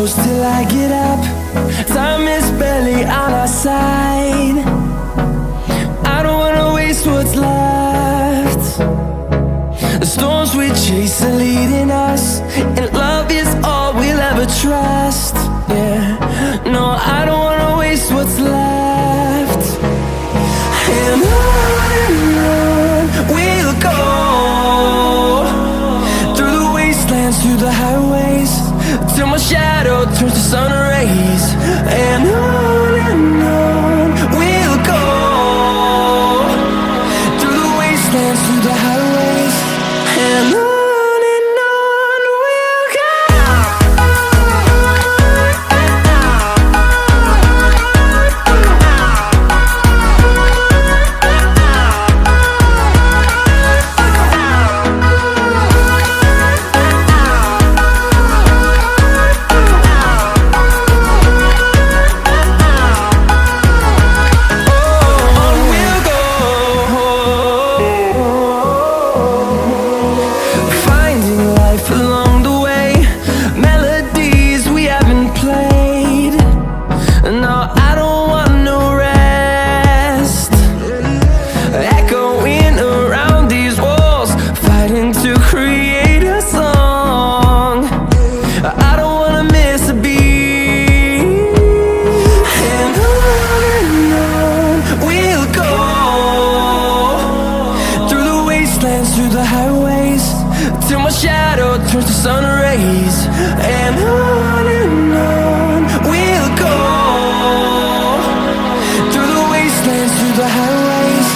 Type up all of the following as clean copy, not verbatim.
close till I get up. Time is barely on our side. I don't wanna waste what's left. The storms we chase are leading us, and love is all we'll ever trust. Yeah, no, I don't wanna waste what's left. And on we'll go, through the wastelands, through the highways, till my shadow turns to sun rays. And on we'll go, through the wastelands, through the highways, and on we'll go. To create a song, I don't wanna miss a beat. And on we'll go, through the wastelands, through the highways, till my shadow turns to sun rays. And on we'll go, through the wastelands, through the highways,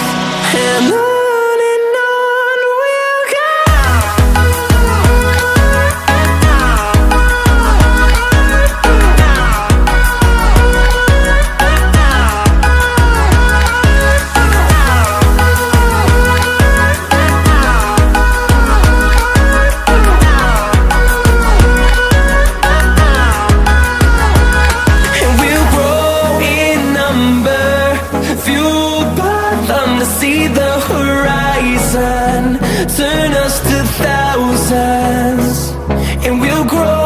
and on. See the horizon turn us to thousands, and we'll grow